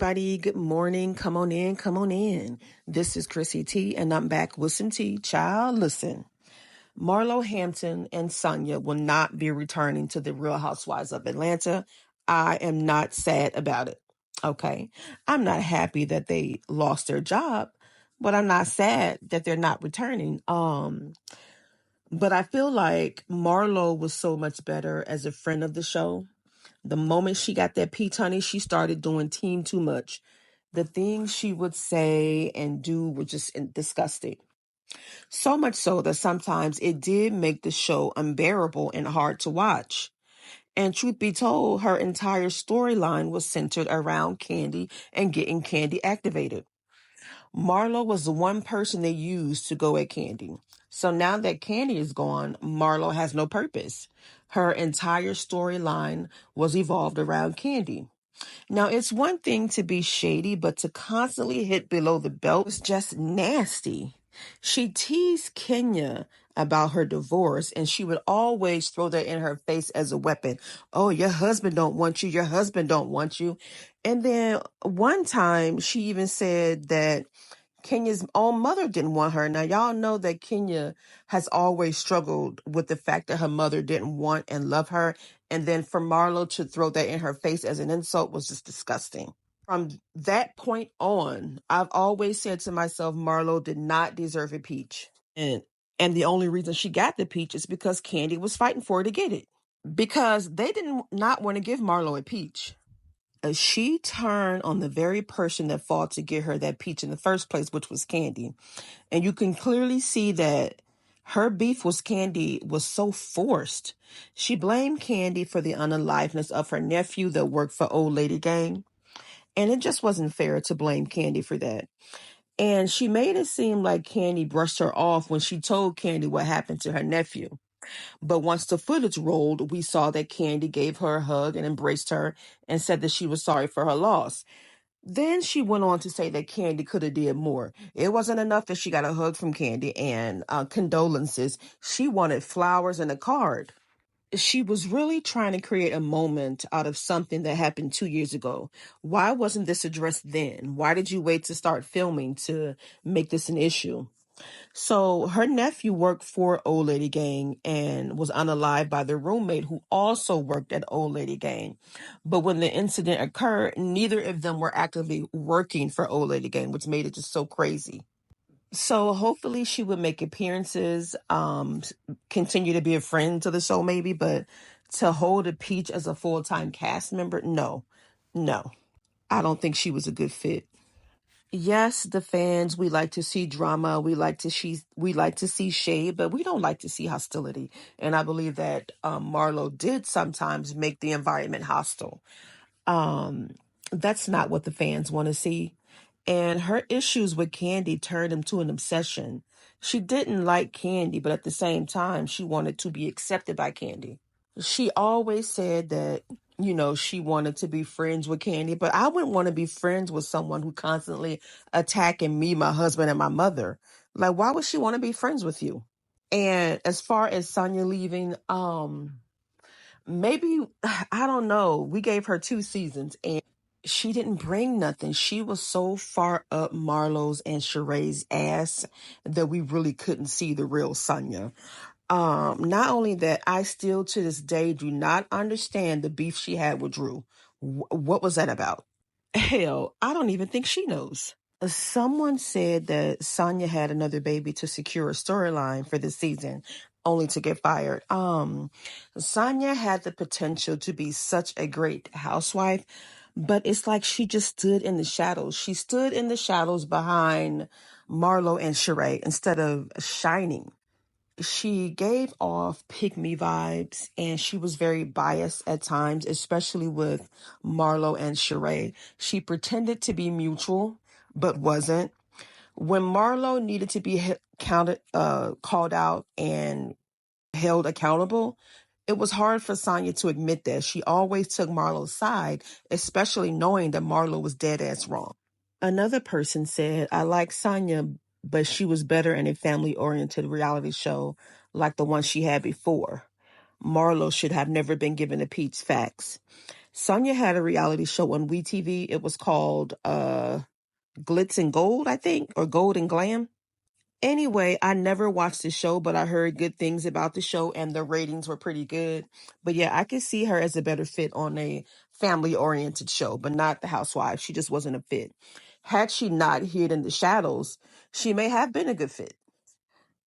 everybody. Good morning. Come on in. Come on in. This is Chrissy T, and I'm back with some tea. Child, listen. Marlo Hampton and Sonia will not be returning to the Real Housewives of Atlanta. I am not sad about it. Okay. I'm not happy that they lost their job, but I'm not sad that they're not returning. But I feel like Marlo was so much better as a friend of the show. The moment she got that peach honey, she started doing team too much. The things she would say and do were just disgusting. So much so that sometimes it did make the show unbearable and hard to watch. And truth be told, her entire storyline was centered around Candy and getting Candy activated. Marlo was the one person they used to go at Candy. So now that Candy is gone, Marlo has no purpose. Her entire storyline was evolved around Candy. Now, it's one thing to be shady, but to constantly hit below the belt was just nasty. She teased Kenya about her divorce, and she would always throw that in her face as a weapon. Oh, your husband don't want you. Your husband don't want you. And then one time she even said that Kenya's own mother didn't want her. Now, y'all know that Kenya has always struggled with the fact that her mother didn't want and love her. And then for Marlo to throw that in her face as an insult was just disgusting. From that point on, I've always said to myself, Marlo did not deserve a peach. And the only reason she got the peach is because Candy was fighting for her to get it. Because they didn't not want to give Marlo a peach. She turned on the very person that fought to get her that peach in the first place, which was Candy. And you can clearly see that her beef with Candy was so forced. She blamed Candy for the unaliveness of her nephew that worked for Old Lady Gang. And it just wasn't fair to blame Candy for that. And she made it seem like Candy brushed her off when she told Candy what happened to her nephew. But once the footage rolled, we saw that Candy gave her a hug and embraced her and said that she was sorry for her loss. Then she went on to say that Candy could have did more. It wasn't enough that she got a hug from Candy and condolences. She wanted flowers and a card. She was really trying to create a moment out of something that happened 2 years ago. Why wasn't this addressed then? Why did you wait to start filming to make this an issue? So her nephew worked for Old Lady Gang and was unalived by their roommate who also worked at Old Lady Gang. But when the incident occurred, neither of them were actively working for Old Lady Gang, which made it just so crazy. So hopefully she would make appearances, continue to be a friend to the show maybe, but to hold a peach as a full-time cast member, no. I don't think she was a good fit. Yes, the fans, we like to see drama, we like to see shade, but we don't like to see hostility. And I believe that Marlo did sometimes make the environment hostile. That's not what the fans want to see. And her issues with Candy turned into an obsession. She didn't like Candy, but at the same time, she wanted to be accepted by Candy. She always said that, she wanted to be friends with Candy, but I wouldn't want to be friends with someone who constantly attacking me, my husband, and my mother. Like, why would she want to be friends with you? And as far as Sonia leaving, maybe, I don't know. We gave her 2 seasons and she didn't bring nothing. She was so far up Marlo's and Sheree's ass that we really couldn't see the real Sonia. Not only that, I still to this day do not understand the beef she had with Drew. What was that about? Hell, I don't even think she knows. Someone said that Sonia had another baby to secure a storyline for this season, only to get fired. Sonia had the potential to be such a great housewife, but it's like she just stood in the shadows. She stood in the shadows behind Marlo and Sheree instead of shining. She gave off pick me vibes and she was very biased at times, especially with Marlo and Sheree. She pretended to be mutual, but wasn't. When Marlo needed to be called out and held accountable, it was hard for Sonia to admit that. She always took Marlo's side, especially knowing that Marlo was dead ass wrong. Another person said, I like Sonia, but she was better in a family-oriented reality show like the one she had before. Marlo should have never been given a peach. Facts. Sonia had a reality show on WeTV. It was called Glitz and Gold, I think, or Gold and Glam. Anyway, I never watched the show, but I heard good things about the show and the ratings were pretty good. But yeah, I could see her as a better fit on a family-oriented show, but not the Housewives. She just wasn't a fit. Had she not hid in the shadows, she may have been a good fit.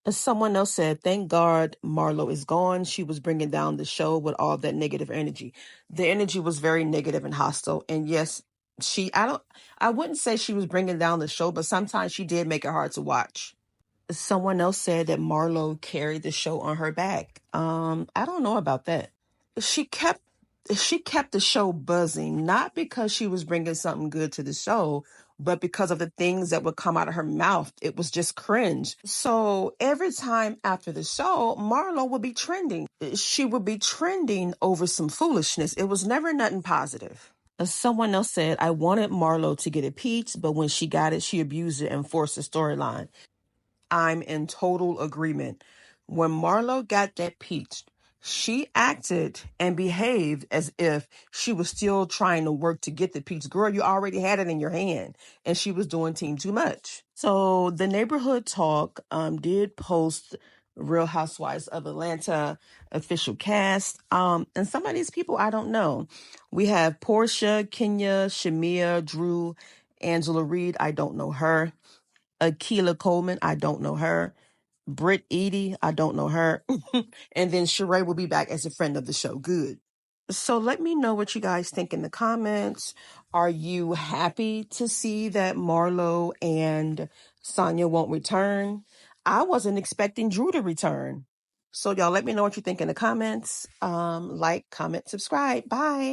As someone else said, thank God Marlo is gone. She was bringing down the show with all that negative energy. The energy was very negative and hostile. And yes, I wouldn't say she was bringing down the show, but sometimes she did make it hard to watch. Someone else said that Marlo carried the show on her back. I don't know about that. She kept she kept the show buzzing, not because she was bringing something good to the show, but because of the things that would come out of her mouth. It was just cringe. So every time after the show, Marlo would be trending. She would be trending over some foolishness. It was never nothing positive. Someone else said, I wanted Marlo to get impeached, but when she got it, she abused it and forced the storyline. I'm in total agreement. When Marlo got that peach, she acted and behaved as if she was still trying to work to get the peach. Girl, you already had it in your hand, and she was doing team too much. So the neighborhood talk did post Real Housewives of Atlanta official cast. And some of these people I don't know. We have Portia, Kenya, Shamia, Drew, Angela Reed. I don't know her. Akila Coleman, I don't know her. Britt Eady, I don't know her. And then Sheree will be back as a friend of the show. Good. So let me know what you guys think in the comments. Are you happy to see that Marlo and Sanya won't return? I wasn't expecting Drew to return. So y'all let me know what you think in the comments. Like, comment, subscribe. Bye.